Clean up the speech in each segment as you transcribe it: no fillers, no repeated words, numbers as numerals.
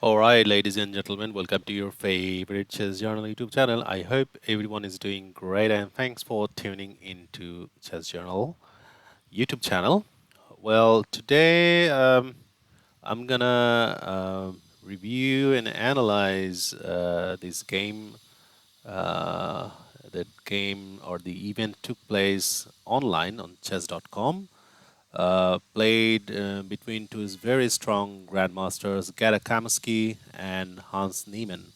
Alright, ladies and gentlemen, welcome to your favorite Chess Journal YouTube channel. I hope everyone is doing great and thanks for tuning into Chess Journal YouTube channel. Well, today I'm gonna review and analyze this game. Uh, that game or the event took place online on chess.com. Played between two very strong grandmasters, Gata Kamsky and Hans Niemann.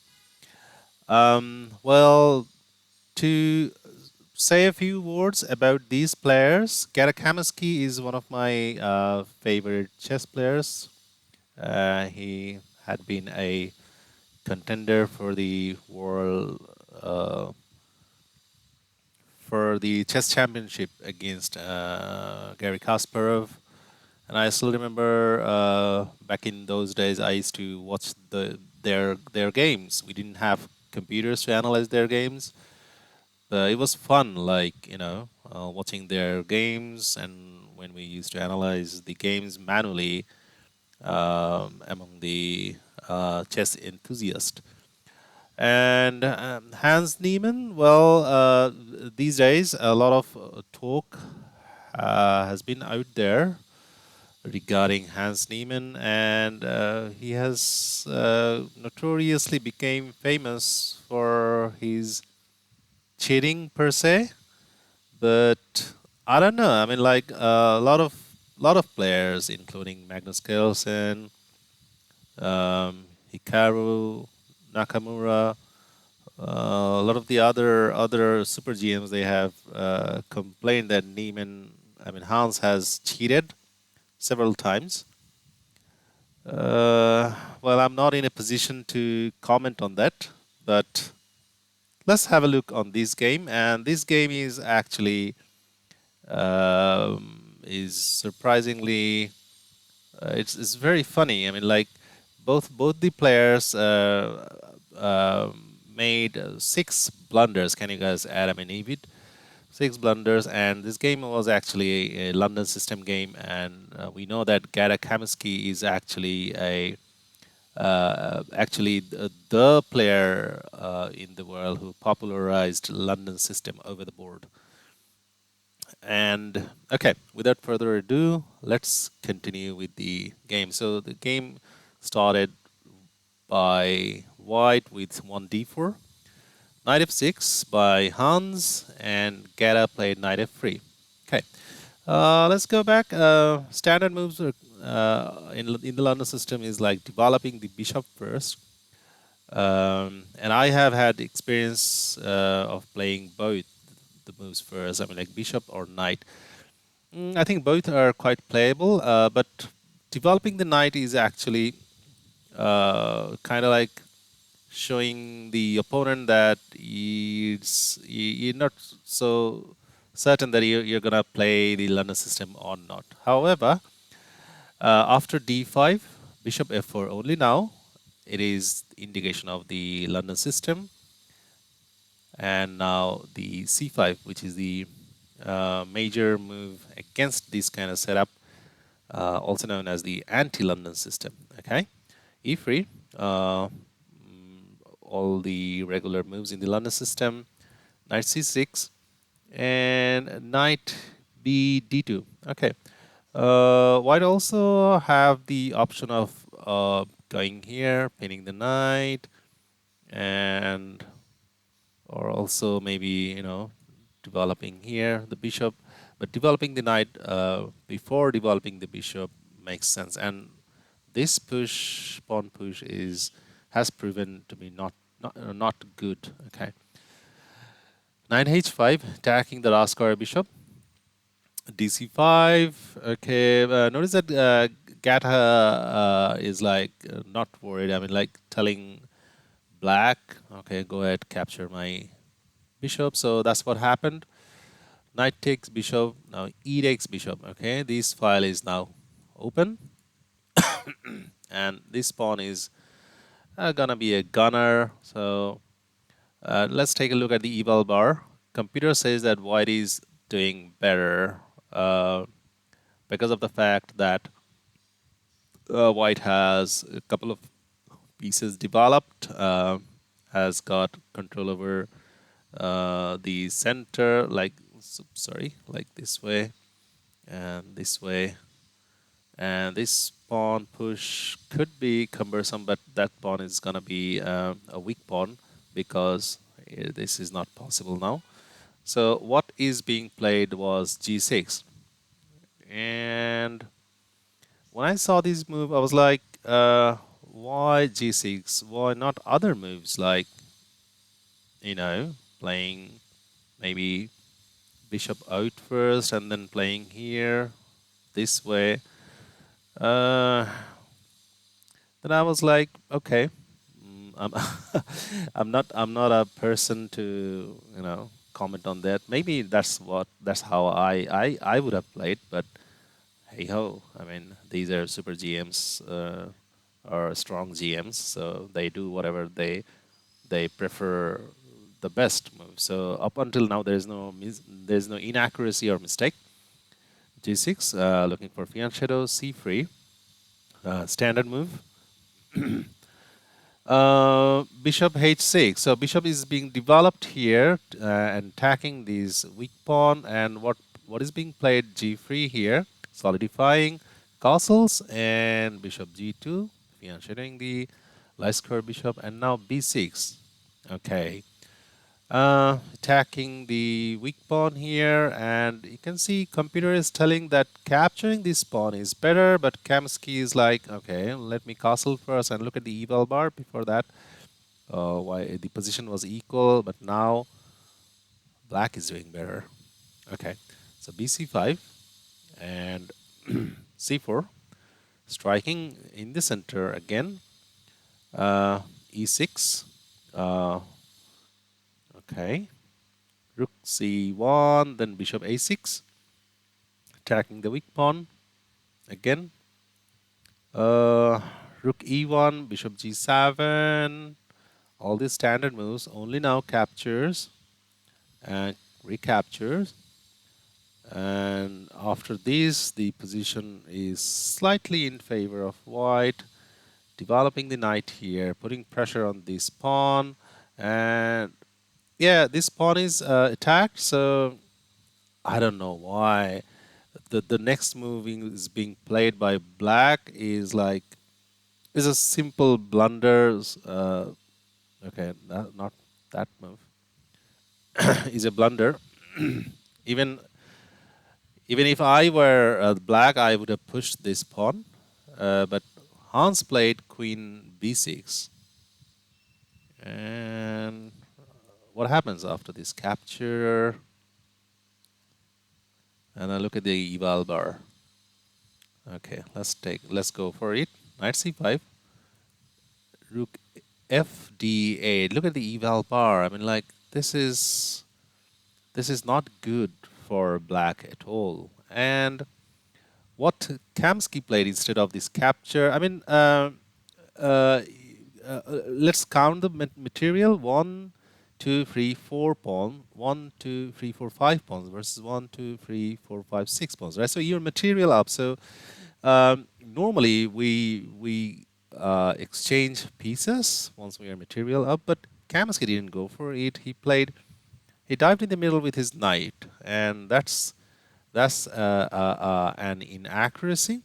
Well, to say a few words about these players, Gata Kamsky is one of my favorite chess players. He had been a contender for the world for the chess championship against Gary Kasparov. And I still remember back in those days, I used to watch their games. We didn't have computers to analyze their games. But it was fun, like watching their games, and when we used to analyze the games manually among the chess enthusiasts. And Hans Niemann, well, these days a lot of talk has been out there regarding Hans Niemann, and he has notoriously became famous for his cheating per se. But I don't know. I mean, like a lot of players, including Magnus Carlsen, Hikaru Nakamura, a lot of the other super GMs, they have complained that Hans has cheated several times. Well, I'm not in a position to comment on that, but let's have a look on this game. And this game is actually is surprisingly it's very funny. I mean, like both the players made six blunders. Can you guys add? I mean, Evid, six blunders, and this game was actually a London system game, and we know that Gata Kamsky is actually the player in the world who popularized London system over the board. And okay, without further ado, let's continue with the game. So the game started by white with 1d4, knight f6 by Hans, and Gata played knight f3. Okay, let's go back. Standard moves are, in the London system is like developing the bishop first. And I have had experience of playing both the moves first. I mean, like bishop or knight. I think both are quite playable, but developing the knight is actually kind of like showing the opponent that you're not so certain that you're going to play the London system or not. However, after d5, bishop f4 only now, it is the indication of the London system. And now the c5, which is the major move against this kind of setup, also known as the anti-London system. Okay, e3, all the regular moves in the London system, knight c6, and knight b d2. Okay, white also have the option of going here, pinning the knight, and or also maybe developing here the bishop, but developing the knight before developing the bishop makes sense. And this push, pawn push, has proven to be not good. Okay, knight h5, attacking the last square bishop. dc5. Okay, notice that Gata is like not worried. I mean, like telling black, okay, go ahead, capture my bishop. So that's what happened. Knight takes bishop. Now e takes bishop. Okay, this file is now open, and this pawn is gonna be a gunner. So let's take a look at the eval bar. Computer says that white is doing better because of the fact that white has a couple of pieces developed, has got control over the center, like sorry, like this way and this way. And this pawn push could be cumbersome, but that pawn is gonna be a weak pawn because this is not possible now. So what is being played was g6, and when I saw this move, I was like, why g6? Why not other moves like, you know, playing maybe bishop out first and then playing here this way? Uh, then I was like, okay, I'm I'm not a person to comment on that. Maybe that's how I would have played, but hey ho, I mean these are super GMs or strong GMs, so they do whatever they prefer the best move. So up until now, there's no inaccuracy or mistake. G6, looking for fianchetto shadow, C free, standard move. Bishop h6. So bishop is being developed here and attacking this weak pawn. And what is being played? G3 here, solidifying castles, and bishop g2, fianchetting the light square bishop, and now b6. Okay. Attacking the weak pawn here, and you can see computer is telling that capturing this pawn is better, but Kamsky is like, okay, let me castle first and look at the eval bar before that. Why the position was equal, but now black is doing better. Okay, so bc5 and c4, striking in the center again. E6. Uh, okay, rook c1, then bishop a6, attacking the weak pawn again. Rook e1, bishop g7, all these standard moves. Only now captures and recaptures. And after this, the position is slightly in favor of white, developing the knight here, putting pressure on this pawn. And yeah, this pawn is attacked, so I don't know why. The next move is being played by black is a simple blunder. Okay, not that move is a blunder. even even if I were black, I would have pushed this pawn. But Hans played queen b6, and what happens after this capture? And I look at the eval bar. Okay, let's go for it. Knight c5, rook f d8. Look at the eval bar. I mean, like this is not good for black at all. And what Kamsky played instead of this capture, I mean, uh, let's count the material. 1, 2, 3, 4 pawn. 1, 2, 3, 4, 5 pawns versus 1, 2, 3, 4, 5, 6 pawns, right? So your material up. So normally we exchange pieces once we are material up, but Kamsky didn't go for it. He dived in the middle with his knight, and that's an inaccuracy.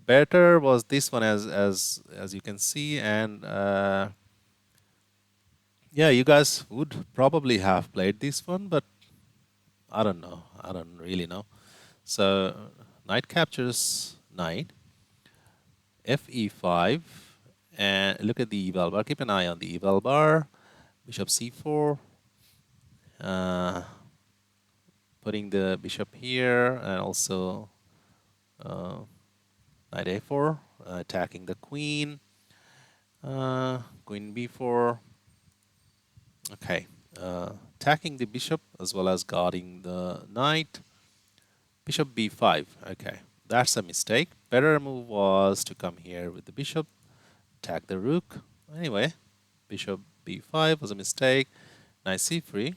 Better was this one, as you can see, and yeah, you guys would probably have played this one, but I don't know. I don't really know. So knight captures knight, fe5, and look at the eval bar. Keep an eye on the eval bar. Bishop c4, uh, putting the bishop here, and also uh, knight a4, attacking the queen. Queen b4. Okay, attacking the bishop as well as guarding the knight. Bishop b5. Okay, that's a mistake. Better move was to come here with the bishop, attack the rook. Anyway, bishop b5 was a mistake. Knight c3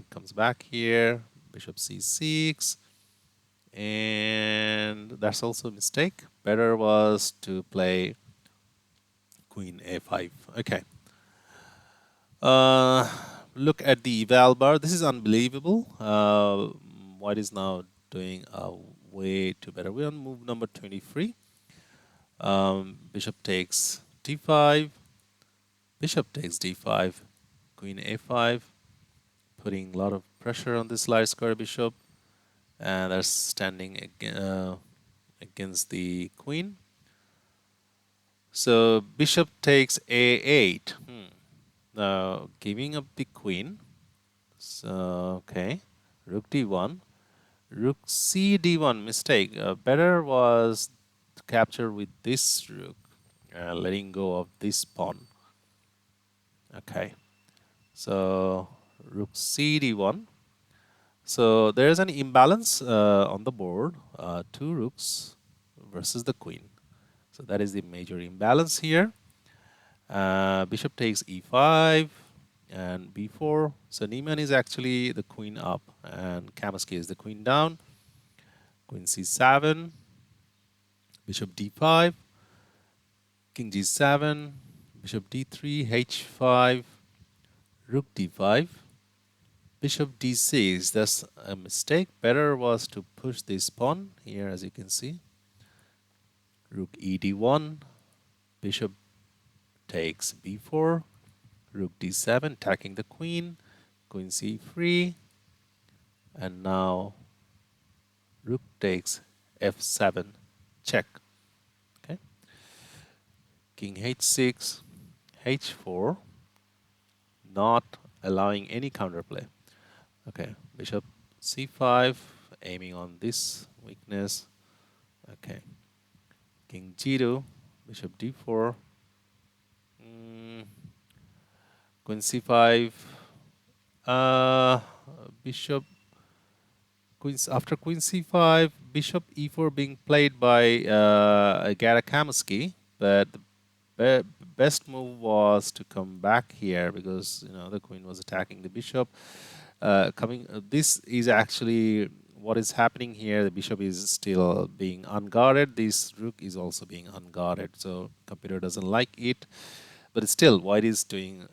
comes back here. Bishop c6, and that's also a mistake. Better was to play queen a5. Okay. Uh, Look at the eval bar. This is unbelievable. White is now doing way too better. We're on move number 23. Bishop takes d5. Bishop takes d5. Queen a5. Putting a lot of pressure on this light square bishop. And they're standing against the queen. So bishop takes a8. Now giving up the queen. So okay, rook d1, rook c d1. Mistake. Better was to capture with this rook, letting go of this pawn. Okay, so rook c d1. So there is an imbalance on the board. Two rooks versus the queen. So that is the major imbalance here. Bishop takes e5 and b4. So Niemann is actually the queen up and Kamsky is the queen down. Queen c7, bishop d5, king g7, bishop d3, h5, rook d5, bishop d6. That's a mistake. Better was to push this pawn here, as you can see. Rook e d1, bishop takes b4, rook d7, attacking the queen, queen c3, and now rook takes f7, check. Okay, king h6, h4, not allowing any counterplay. Okay, bishop c5, aiming on this weakness. Okay, king g2, bishop d4, queen c5, bishop after queen c5, bishop e4 being played by Gata Kamsky, but the best move was to come back here because the queen was attacking the bishop. This is actually what is happening here. The bishop is still being unguarded. This rook is also being unguarded, so computer doesn't like it. But still, white is doing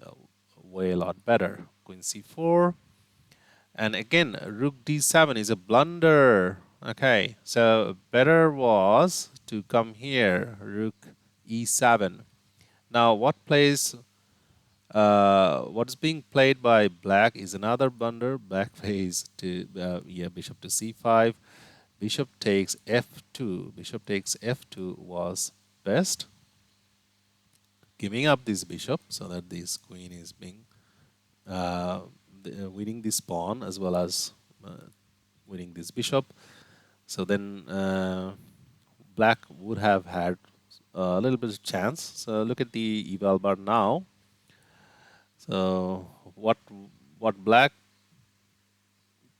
way a lot better. Queen c4. And again, rook d7 is a blunder. Okay, so better was to come here, rook e7. Now, what's being played by black is another blunder. Black plays to bishop to c5. Bishop takes f2. Bishop takes f2 was best, giving up this bishop so that this queen is being winning this pawn as well as winning this bishop. So then black would have had a little bit of chance. So look at the eval bar now. So what black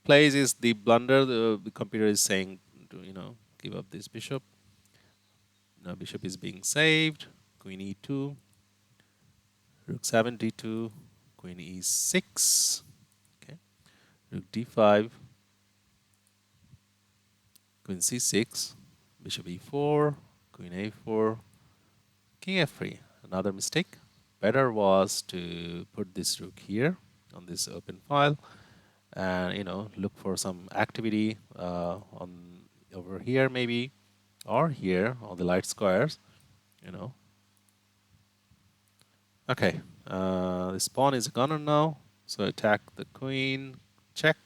plays is the blunder. The computer is saying to give up this bishop. Now bishop is being saved. Queen e2, rook 7 d2, queen e6. Okay, rook d5, queen c6, bishop e4, queen a4, king f3. Another mistake. Better was to put this rook here on this open file, and look for some activity on over here maybe, or here on the light squares. Okay, this pawn is a gunner now, so attack the queen, check.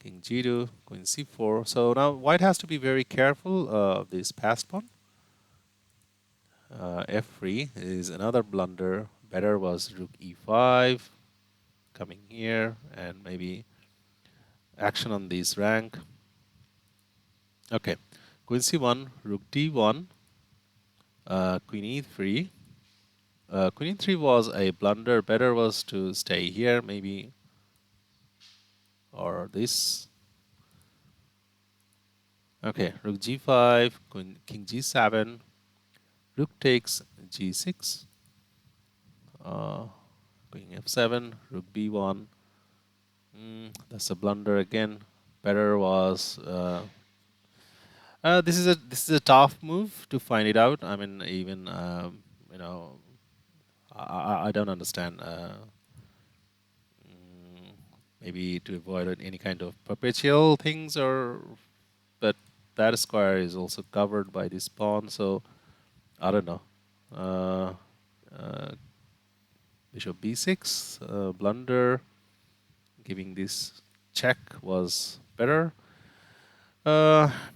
King g2, queen c4. So now white has to be very careful of this passed pawn. f3 is another blunder. Better was rook e5, coming here, and maybe action on this rank. Okay, queen c1, rook d1, queen e3. Queen e3 was a blunder. Better was to stay here, maybe, or this. Okay, rook g5, king g7, rook takes g6, queen f7, rook b1. That's a blunder again. Better was this is a tough move to find it out. I mean, even know, I don't understand. Maybe to avoid any kind of perpetual things, or but that square is also covered by this pawn, so I don't know. Uh, uh, Bishop b6, blunder, giving this check was better.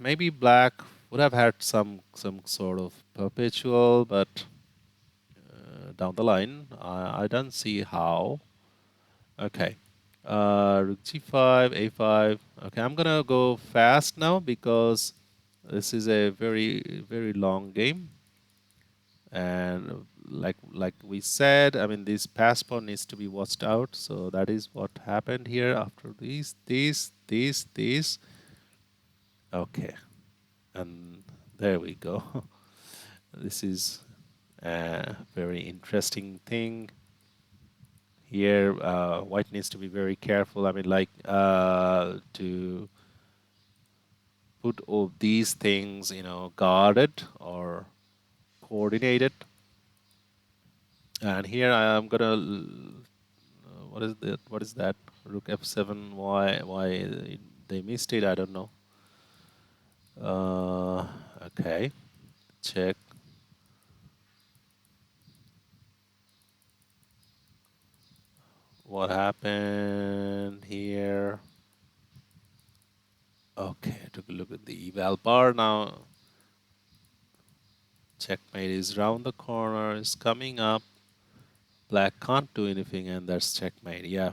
Maybe black would have had some sort of perpetual, but down the line, I don't see how. Okay. Rook g5, a5. Okay, I'm gonna go fast now because this is a very long game, and like we said, I mean this pass pawn needs to be watched out. So that is what happened here after these. Okay, and there we go. This is a very interesting thing here. White needs to be very careful. I mean, like to put all these things, guarded or coordinated. And here I am gonna. What is that? What is that? Rook f7. Why they missed it? I don't know. Okay. Check. What happened here? Okay, I took a look at the eval bar now. Checkmate is round the corner, is coming up. Black can't do anything, and that's checkmate. Yeah.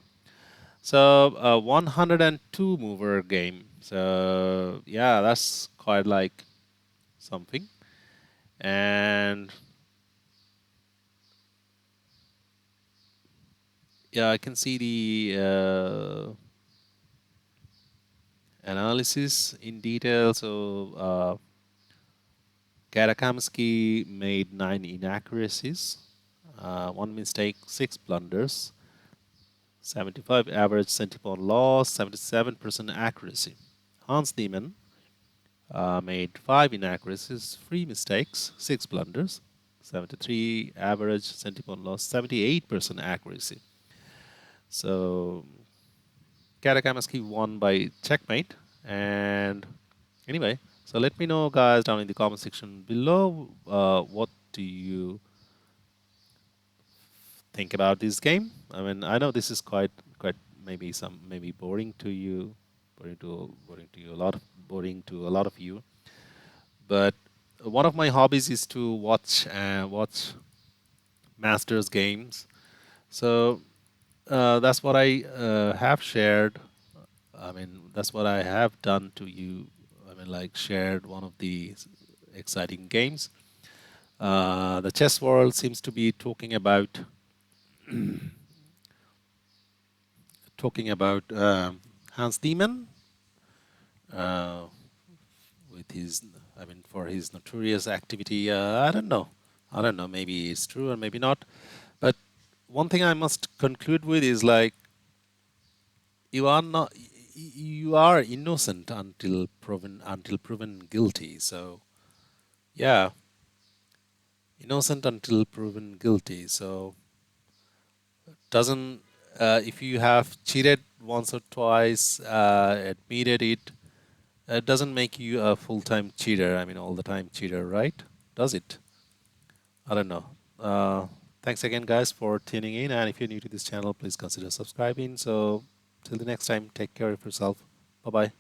So 102 mover game. So yeah, that's quite like something. And yeah, I can see the analysis in detail. So Gata Kamsky made 9 inaccuracies, 1 mistake, 6 blunders, 75 average centipawn loss, 77% accuracy. Hans Niemann made 5 inaccuracies, 3 mistakes, 6 blunders, 73 average centipawn loss, 78% accuracy. So Karakamaski won by checkmate. And anyway, so let me know, guys, down in the comment section below, what do you think about this game? I mean, I know this is quite maybe boring to you, boring to a lot of you. But one of my hobbies is to watch Masters games. So that's what I have shared. I mean, that's what I have done to you. I mean, like shared one of the exciting games. The chess world seems to be talking about Hans Niemann uh, with his, I mean, for his notorious activity. I don't know. Maybe it's true or maybe not. But one thing I must conclude with is like you are innocent until proven guilty. So yeah, innocent until proven guilty. So doesn't if you have cheated once or twice, admitted it, it doesn't make you a full-time cheater. I mean, all the time cheater, right? Does it? I don't know. Thanks again, guys, for tuning in. And if you're new to this channel, please consider subscribing. So till the next time, take care of yourself. Bye bye.